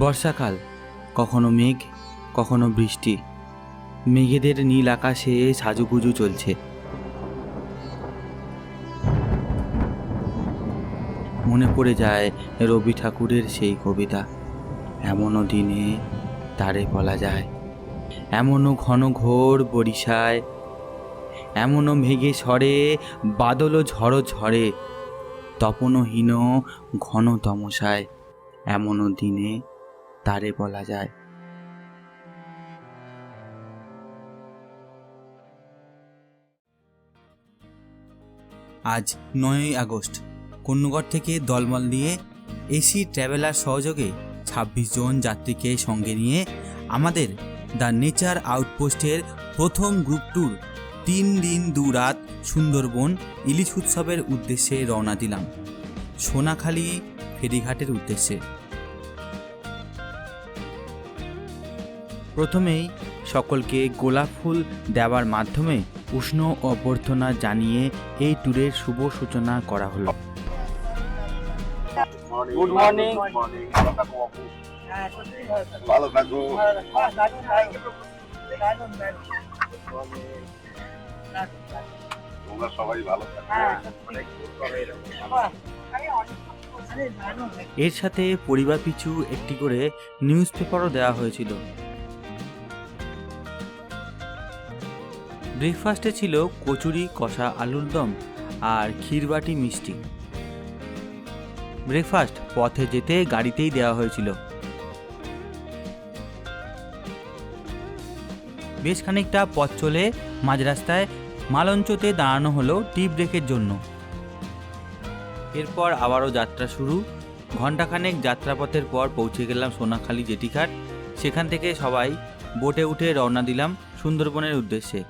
বর্ষাকাল, কখনো মেঘ কখনো বৃষ্টি। মেঘেদের নীল আকাশে সাজুগুজু চলছে। মনে পড়ে যায় রবি ঠাকুরের সেই কবিতা, এমনও দিনে তারে বলা যায়। এমনও ঘন ঘোর বরিশায়, এমনও মেঘে সরে বাদল ঝড় ঝড়ে, তপনহীন ঘন তমসায়, এমনও দিনে তারে বলা যায়। আজ 9ই আগস্ট, কন্যগড় থেকে দলমল নিয়ে এসি ট্রাভেলার সহযোগে 26 জন যাত্রীকে সঙ্গে নিয়ে আমাদের দ্য নেচার আউটপোস্টের প্রথম গ্রুপ ট্যুর 3 দিন 2 রাত সুন্দরবন ইলিশ উৎসবের উদ্দেশ্যে রওনা দিলাম সোনাখালী ফেরিঘাটের উদ্দেশ্যে। প্রথমেই সকলকে গোলাপ ফুল দেওয়ার মাধ্যমে উষ্ণ অভ্যর্থনা জানিয়ে এই ট্যুরের শুভ সূচনা করা হলো। Good morning. ভালো থাকো। তোমরা সবাই ভালো থাকো। এর সাথে পরিবার পিছু একটি করে নিউজ পেপারও দেওয়া হয়েছিল। ব্রেকফাস্টে ছিল কচুরি, কষা আলুর দম আর ক্ষীরবাটি মিষ্টি। ব্রেকফাস্ট পথে যেতে গাড়িতেই দেওয়া হয়েছিল। বেশ খানিকটা পথ চলে মাঝ রাস্তায় মালঞ্চতে দাঁড়ানো হলো টি ব্রেকের জন্য। এরপর আবারও যাত্রা শুরু। ঘণ্টাখানেক যাত্রাপথের পর পৌঁছে গেলাম সোনাখালী জেটিঘাট। সেখান থেকে সবাই বোটে উঠে রওনা দিলাম সুন্দরবনের উদ্দেশ্যে।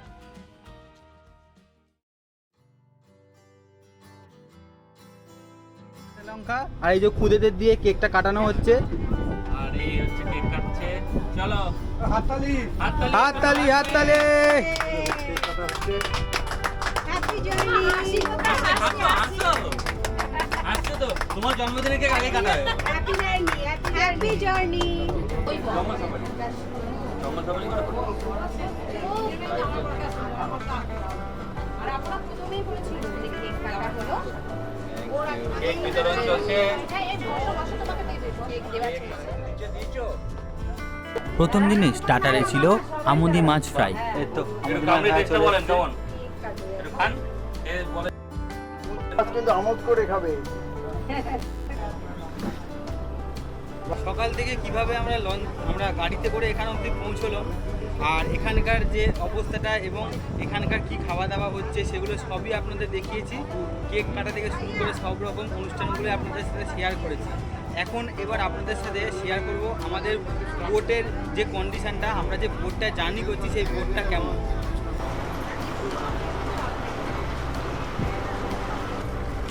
লঙ্কা আর এই যে খুদেদের দিয়ে কেকটা কাটানো হচ্ছে। আর এই হচ্ছে কেক কাটছে। চলো হাততালি হাততালি হাততালি। Happy journey. আচ্ছা, তো তোমার জন্মদিনের কেক আগে কাটাবে। Happy journey. Happy journey. আর আপনারা প্রথমেই বলেছিলেন যে কেক কাটা হলো। কেক বিতরণ চলছে। প্রথম দিনে স্টার্টারে ছিল আমুদি মাছ ফ্রাই। কিন্তু আমোদ করে খাবে। সকাল থেকে কিভাবে আমরা গাড়িতে করে এখানে অবধি পৌঁছলাম, আর এখানকার যে অবস্থাটা এবং এখানকার কি খাওয়া দাওয়া হচ্ছে সেগুলো সবই আপনাদের দেখিয়েছি। কেক কাটা থেকে শুরু করে সব রকম অনুষ্ঠানগুলো আপনাদের সাথে শেয়ার করেছি। এবার আপনাদের সাথে শেয়ার করব আমাদের বোটের যে কন্ডিশনটা, আমরা যে বোটটা জার্নি করছি সেই বোটটা কেমন।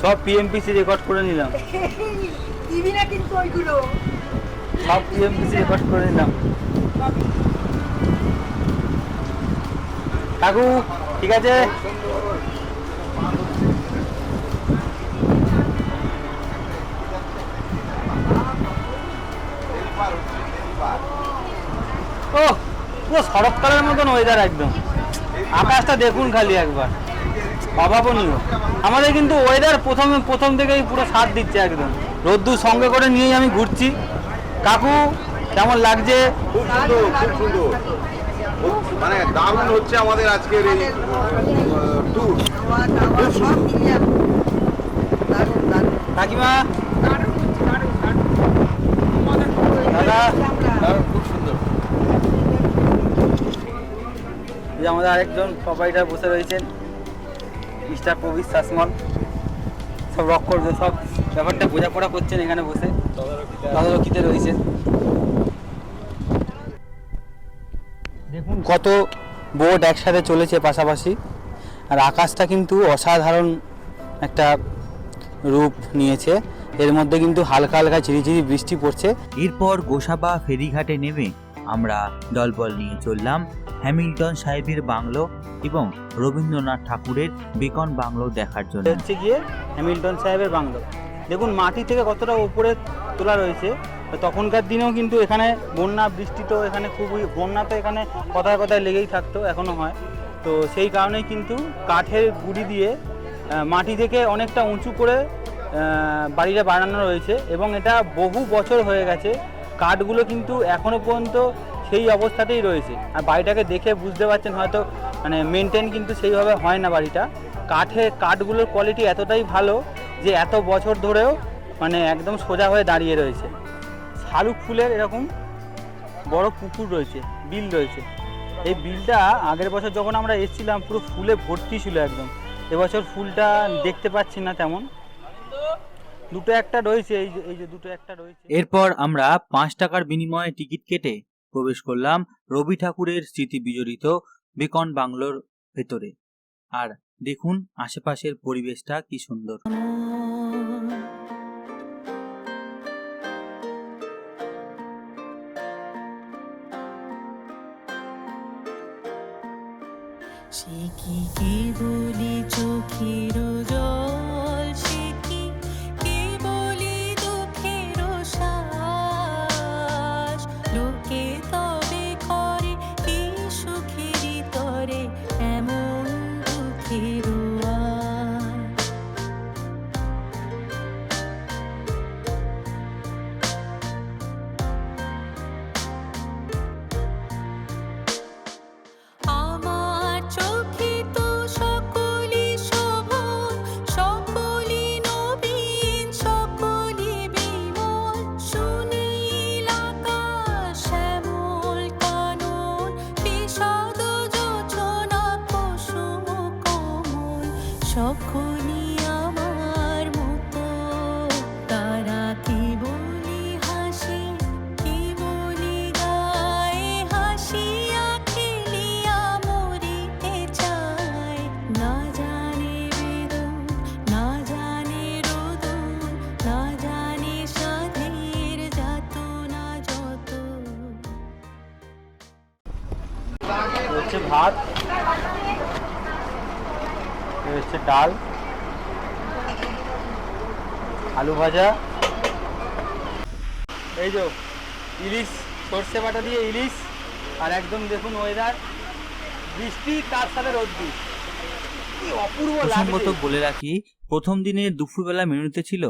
সব পিএমপিসি রেকর্ড করে নিলাম। টিভি না কিন্তু ওইগুলো সব পিএমপিসি রেকর্ড করে নিলাম। কাকু ঠিক আছে। ও পুরো শরৎকালের মতন ওয়েদার, একদম আকাশটা দেখুন খালি একবার, অভাবনীয়। আমাদের কিন্তু ওয়েদার প্রথম থেকেই পুরো সাথ দিচ্ছে একদম। রোদ্দুর সঙ্গে করে নিয়েই আমি ঘুরছি। কাকু কেমন লাগছে? খুব সুন্দর, খুব সুন্দর, মানে দারুণ হচ্ছে আমাদের আজকের এই ট্যুর। খুব সুন্দর। কাকিমা, দাদা, খুব সুন্দর। এই যে আমাদের আরেকজন প্রোপাইটার বসে রয়েছেন, মিস্টার প্রবীর শাসমল। সব রক করবে, সব ব্যাপারটা বোঝাপড়া করছেন এখানে বসে, তদারকিতে রয়েছেন। দেখুন কত বোট একসাথে চলেছে পাশাপাশি, আর আকাশটা কিন্তু অসাধারণ একটা রূপ নিয়েছে। এর মধ্যে কিন্তু হালকা হালকা ঝিরিঝিরি বৃষ্টি পড়ছে। এরপর গোসাবা ফেরিঘাটে নেমে আমরা দলবল নিয়ে চললাম হ্যামিল্টন সাহেবের বাংলো এবং রবীন্দ্রনাথ ঠাকুরের বেকন বাংলো দেখার জন্য। হচ্ছে গিয়ে হ্যামিল্টন সাহেবের বাংলো। দেখুন মাটি থেকে কতটা উপরে তোলা রয়েছে। তখনকার দিনেও কিন্তু এখানে বন্যা বৃষ্টি তো এখানে খুবই, বন্যা তো এখানে কথায় কথায় লেগেই থাকতো, এখনও হয়। তো সেই কারণেই কিন্তু কাঠের গুঁড়ি দিয়ে মাটি থেকে অনেকটা উঁচু করে বাড়িটা বানানো রয়েছে এবং এটা বহু বছর হয়ে গেছে। কাঠগুলো কিন্তু এখনও পর্যন্ত সেই অবস্থাতেই রয়েছে। আর বাড়িটাকে দেখে বুঝতে পারছেন হয়তো মানে মেনটেন কিন্তু সেইভাবে হয় না বাড়িটা। কাঠগুলোর কোয়ালিটি এতটাই ভালো যে এত বছর ধরেও মানে একদম সোজা হয়ে দাঁড়িয়ে রয়েছে। শালুক ফুলের এরকম বড় পুকুর রয়েছে, বিল রয়েছে। এই বিলটা আগের বছর যখন আমরা এসেছিলাম পুরো ফুলে ভর্তি ছিল একদম। এবছর ফুলটা দেখতে পাচ্ছি না তেমন, দুটো একটা রয়েছে, এই যে দুটো একটা রয়েছে। এরপর আমরা 5 টাকার বিনিময়ে টিকিট কেটে প্রবেশ করলাম রবি ঠাকুরের স্মৃতি বিজড়িত বেকন বাংলোর ভেতরে। আর দেখুন আশেপাশের পরিবেশটা কি সুন্দর। সে কি কেবলি চোখের জল, সে কি কেবলি দুঃখের শ্বাস, লোকে তবে করে কি সুখের তরে এমন দুঃখের আশ। আমার চোখে তো সকলই শোভন, সকলই নবীন, সকলই বিমল, সুনীল আকাশ, শ্যামল কানন, বিষাদ যোছনা, কুসুম কোমল, সকলই আমার মতো। তারা কি বলি হাসি, কি বলি গায়ে, হাসিয়া খেলিয়া মরিতে চায়। না জানে বেদন, না জানে রোদন, না জানে সাধের যাতনা যত। হচ্ছে ভাত, হচ্ছে ডাল, আলু ভাজা, এই যে ইলিশ, সর্ষে বাটা দিয়ে ইলিশ। আর একদম দেখুন ওয়েদার, বৃষ্টি তার সাথে রোদ্দুর, কি অপূর্ব প্রসঙ্গত লাগছে। বলে রাখি, প্রথম দিনের দুপুরবেলা মেনুতে ছিল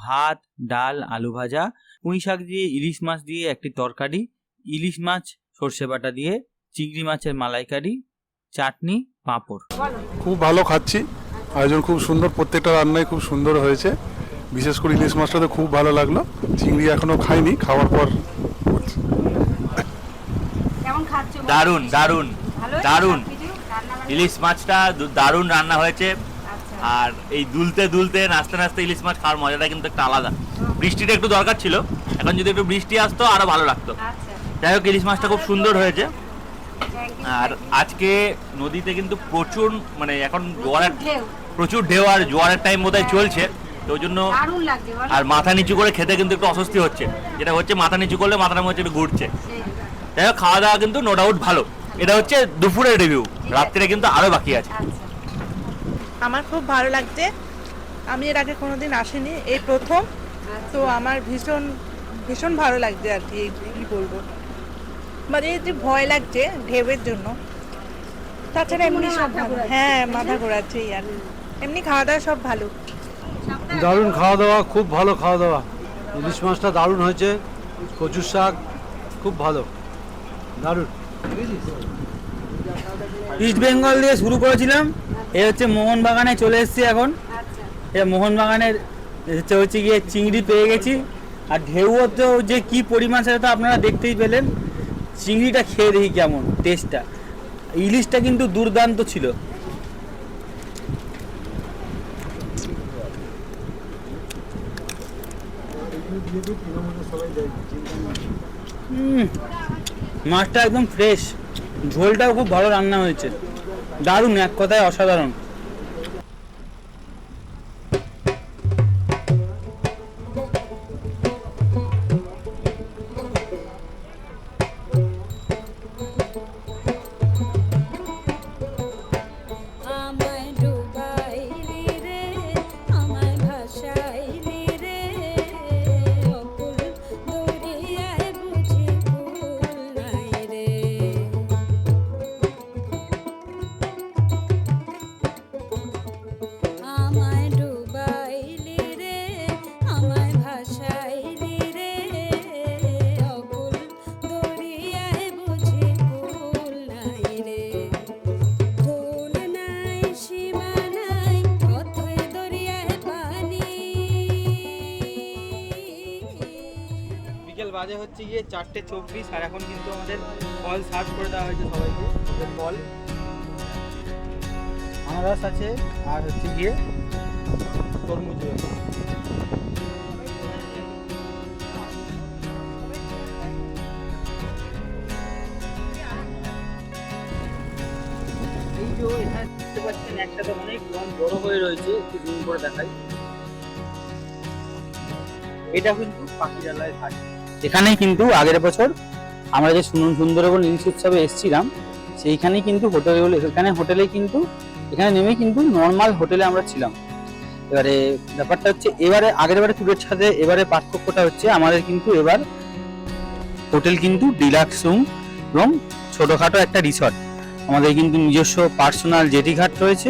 ভাত, ডাল, আলু ভাজা, পুঁই শাক দিয়ে ইলিশ মাছ দিয়ে একটি তরকারি, ইলিশ মাছ সর্ষে বাটা দিয়ে, চিংড়ি মাছের মালাইকারি, চাটনি, পাঁপড়। খুব ভালো খাচ্ছি, আয়োজন খুব সুন্দর, প্রত্যেকটা রান্নাই খুব সুন্দর হয়েছে। বিশেষ করে ইলিশ মাছটা তো খুব ভালো লাগলো, চিংড়ি এখনো খাইনি, খাওয়ার পর বলছি। কেমন খাচ্ছো? দারুণ দারুণ ভালো দারুণ রান্না ইলিশ মাছটা দারুণ রান্না হয়েছে। আচ্ছা। আর এই দুলতে দুলতে নাচতে নাচতে ইলিশ মাছ খাওয়ার মজাটা কিন্তু একটা আলাদা। বৃষ্টিটা একটু দরকার ছিল, এখন যদি একটু বৃষ্টি আসতো আরো ভালো লাগতো। আচ্ছা, যাই হোক, ইলিশ মাছটা খুব সুন্দর হয়েছে। Thank you. আর আজকে নদীতে কিন্তু প্রচুর মানে এখন জোয়ারের ঢেউ। প্রচুর ঢেউ, আর জোয়ারের টাইম বোধহয় চলছে, তো ওই জন্য দারুণ লাগছে বলো। আর মাথা নিচু করে খেতে কিন্তু একটু অস্বস্তি হচ্ছে। যেটা হচ্ছে মাথা নিচু করলে মাথাটা মনে হচ্ছে একটু ঘুরছে। সেই। যাই হোক, খাওয়া দাওয়া কিন্তু নো ডাউট ভালো। এটা হচ্ছে দুপুরের রিভিউ, রাত্রে কিন্তু আরো বাকি আছে। আচ্ছা। আমার খুব ভালো লাগছে, আমি এর আগে কোনোদিন আসিনি, এই প্রথম। তো আমার ভীষণ ভীষণ ভালো লাগছে আর কি, কী বলবো, মানে এই যে ভয় লাগছে ঢেউয়ের জন্য, তাছাড়া এমনি সব ভালো। হ্যাঁ, মাথা ঘোরাচ্ছে আর এমনি খাওয়া দাওয়া সব ভালো। দারুণ খাওয়া দাওয়া, খুব ভালো খাওয়া দাওয়া। ইলিশ মাছটা দারুণ হয়েছে, কচুর শাক খুব ভালো, দারুণ। ইস্ট বেঙ্গল দিয়ে শুরু করেছিলাম, এই হচ্ছে মোহনবাগানে চলে এসেছি এখন। এটা মোহনবাগানের হচ্ছে গিয়ে চিংড়ি পেয়ে গেছি, আর ঢেউও তো যে কি পরিমাণ সেটা তো আপনারা দেখতেই পেলেন। চিংড়িটা খেয়ে দেখি কেমন টেস্টটা। ইলিশটা কিন্তু দুর্দান্ত ছিল। মাছটা একদম ফ্রেশ, ঝোলটাও খুব ভালো রান্না হয়েছে, দারুণ, এক কথায় অসাধারণ। আমায় ডুবাইলি রে, আমায় ভাসাইলি রে, বাজে হচ্ছে গিয়ে 4:24 আর এখন কিন্তু আমাদের ফল সার্ভ করে দেওয়া হয়েছে সবাইকে। ফল আনারস আছে আর হচ্ছে গিয়ে তরমুজ রয়েছে। এই যে এখানে দেখতে পাচ্ছেন একসাথে অনেক লন বড় হয়ে রয়েছে, একটু জুম করে দেখাই। এটা কিন্তু পাখিরালয় ঘাট। এখানেই কিন্তু আগের বছর আমরা যে সুন্দরবন ইলিশ উৎসবে এসেছিলাম সেইখানেই কিন্তু হোটেলগুলো, হোটেলে কিন্তু এখানে নেমে কিন্তু নর্মাল হোটেলে আমরা ছিলাম। এবারে ব্যাপারটা হচ্ছে এবারে আগের বারে ট্যুরের সাথে এবারে পার্থক্যটা হচ্ছে আমাদের কিন্তু এবার হোটেল কিন্তু ডিলাক্স রুম এবং ছোটখাটো একটা রিসর্ট। আমাদের কিন্তু নিজস্ব পার্সোনাল জেটি ঘাট রয়েছে।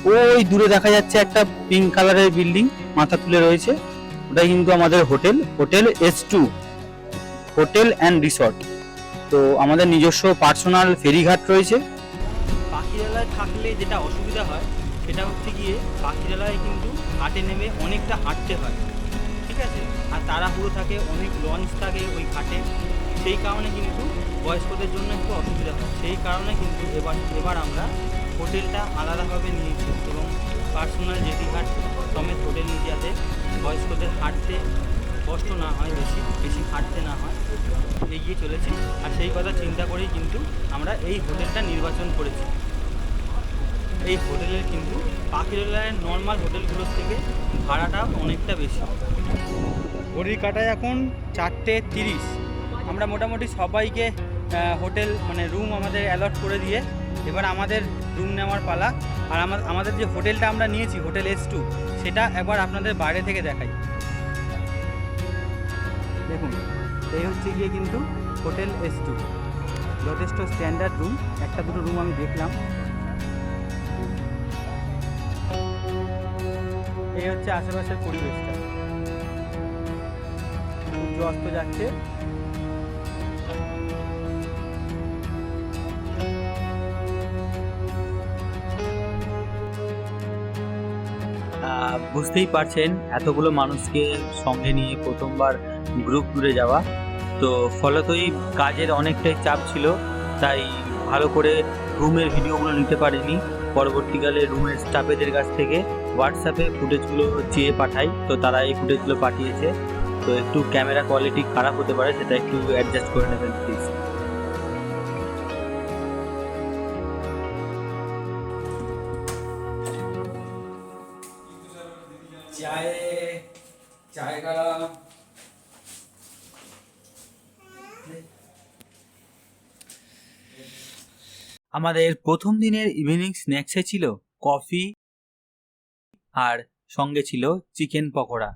ওই দূরে দেখা যাচ্ছে একটা পিঙ্ক কালারের বিল্ডিং মাথা তুলে রয়েছে, ওটাই কিন্তু আমাদের hotel S2 hotel and resort. তো আমাদের নিজস্ব পার্সোনাল ফেরিঘাট রয়েছে। পাখিরালয় থাকলে যেটা অসুবিধা হয় সেটা হচ্ছে গিয়ে পাখিরালয় কিন্তু ঘাটে নেমে অনেকটা হাঁটতে হয়, ঠিক আছে, আর তাড়াহুড়ো থাকে, অনেক লঞ্চ থাকে ওই ঘাটে, সেই কারণে কিন্তু বয়স্কদের জন্য একটু অসুবিধা হয়। সেই কারণে কিন্তু এবার আমরা হোটেলটা আলাদাভাবে নিয়েছি এবং পার্সোনাল জেটি ঘাট সমেত হোটেল নিয়ে যাতে বয়স্কদের হাঁটতে কষ্ট না হয়, বেশি হাঁটতে না হয়, এগিয়ে চলেছি। আর সেই কথা চিন্তা করেই কিন্তু আমরা এই হোটেলটা নির্বাচন করেছি। এই হোটেলের কিন্তু পাখিরালয়ের নর্মাল হোটেলগুলোর থেকে ভাড়াটা অনেকটা বেশি। ঘড়ির কাটায় এখন 4:30। আমরা মোটামুটি সবাইকে হোটেল মানে রুম আমাদের অ্যালট করে দিয়ে এবার আমাদের রুম নেওয়ার পালা। আর আমাদের যে হোটেলটা আমরা নিয়েছি হোটেল S2 সেটা একবার আপনাদের বাইরে থেকে দেখাই। দেখুন এই হচ্ছে গিয়ে কিন্তু হোটেল S2, যথেষ্ট স্ট্যান্ডার্ড রুম। একটা দুটো রুম আমি দেখলাম। এই হচ্ছে আশেপাশের পরিবেশটা, সূর্য অস্ত যাচ্ছে। বুঝতেই পারছেন এতগুলো মানুষকে সঙ্গে নিয়ে প্রথমবার গ্রুপ ট্যুরে যাওয়া, তো ফলতই কাজের অনেকটাই চাপ ছিল, তাই ভালো করে রুমের ভিডিওগুলো নিতে পারিনি। পরবর্তীকালে রুমের স্টাফেদের কাছ থেকে হোয়াটসঅ্যাপে ফুটেজগুলো চেয়ে পাঠাই, তো তারা এই ফুটেজগুলো পাঠিয়েছে। তো একটু ক্যামেরা কোয়ালিটি খারাপ হতে পারে, সেটা একটু অ্যাডজাস্ট করে নেবেন প্লিজ। আমাদের প্রথম দিনের ইভিনিং স্ন্যাক্সে ছিল কফি আর সঙ্গে ছিল চিকেন পকোড়া।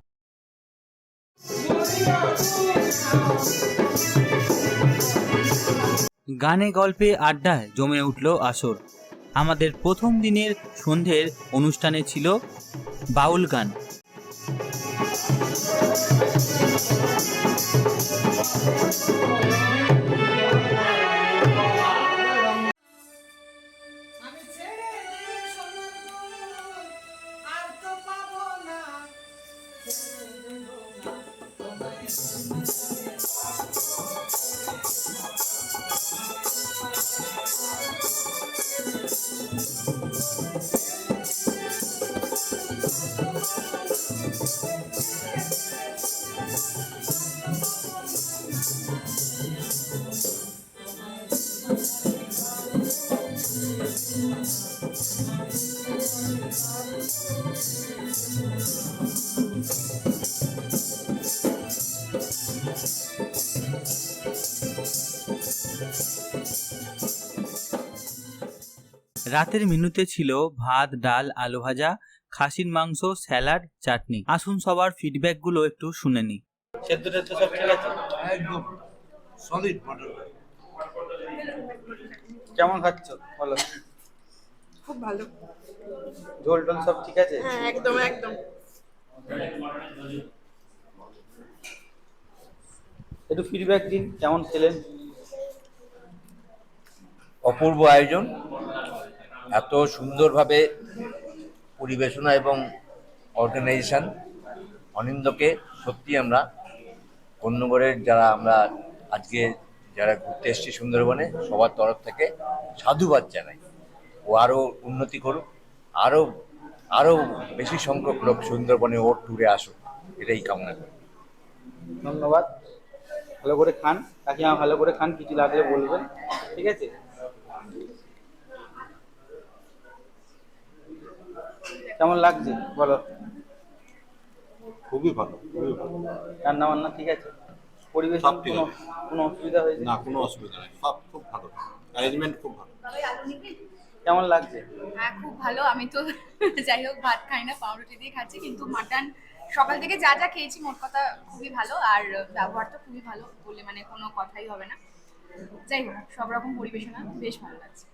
গানে গল্পে আড্ডায় জমে উঠল আসর। আমাদের প্রথম দিনের সন্ধ্যের অনুষ্ঠানে ছিল বাউল গান। রাতের মেনুতে ছিল ভাত, ডাল, আলু ভাজা, খাসির মাংস, স্যালাড, চাটনি। আসুন সবার ফিডব্যাকগুলো একটু শুনে নিই। সেদ্ধ টেদ্ধ সব ঠিক আছে? একদম সলিড মটর। কেমন খাচ্ছ বলো? খুব ভালো। ঝোল টোল সব ঠিক আছে? হ্যাঁ একদম একদম। একটু ফিডব্যাক দিন, কেমন খেলেন? অপূর্ব আয়োজন, এত সুন্দরভাবে পরিবেশনা এবং অর্গানাইজেশন, অনিন্দকে সত্যি আমরা কন্যগড়ের যারা আমরা আজকে যারা ঘুরতে এসেছি সুন্দরবনে সবার তরফ থেকে সাধুবাদ জানাই। ও আরও উন্নতি করুক, আরও আরও বেশি সংখ্যক লোক সুন্দরবনে ওর ট্যুরে আসুক, এটাই কামনা করি। ধন্যবাদ। ভালো করে খান কাকিমা, ভালো করে খান, কিছু লাগলে বলবেন, ঠিক আছে? কেমন লাগছে বলো? খুবই ভালো, খুবই ভালো। রান্না বান্না ঠিক আছে? পরিবেশ সব ঠিক আছে। কোনো অসুবিধা হয়েছে? না, কোনো অসুবিধা নেই, সব খুব ভালো, অ্যারেঞ্জমেন্ট খুব ভালো। কেমন লাগছে? হ্যাঁ খুব ভালো। আমি তো যাই হোক ভাত খাই না, পাউরুটি দিয়ে খাচ্ছি, কিন্তু মাটন সকাল থেকে যা যা খেয়েছি মোট কথা খুবই ভালো, আর ব্যবহারটা খুবই ভালো বলে মানে কোনো কথাই হবে না। যাই হোক সব রকম পরিবেশনা বেশ ভালো লাগছে।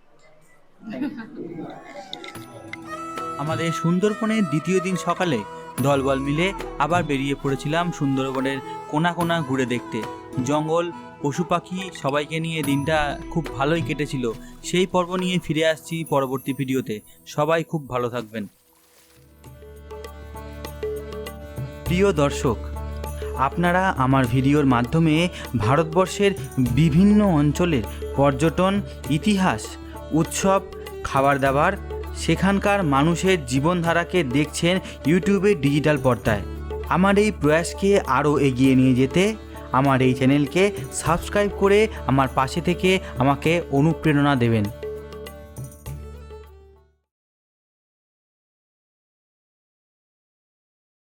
আমাদের সুন্দরবনের দ্বিতীয় দিন সকালে দলবল মিলে আবার বেরিয়ে পড়েছিলাম সুন্দরবনের কোনা কোনা ঘুরে দেখতে। জঙ্গল, পশু পাখি সবাইকে নিয়ে দিনটা খুব ভালোই কেটেছিল। সেই পর্ব নিয়ে ফিরে আসছি পরবর্তী ভিডিওতে। সবাই খুব ভালো থাকবেন। প্রিয় দর্শক, আপনারা আমার ভিডিওর মাধ্যমে ভারতবর্ষের বিভিন্ন অঞ্চলের পর্যটন, ইতিহাস, উৎসব, খাবার দাবার, সেখানকার মানুষের জীবনধারাকে দেখছেন ইউটিউবের ডিজিটাল পর্দায়। আমার এই প্রয়াসকে আরও এগিয়ে নিয়ে যেতে আমার এই চ্যানেলকে সাবস্ক্রাইব করে আমার পাশে থেকে আমাকে অনুপ্রেরণা দেবেন।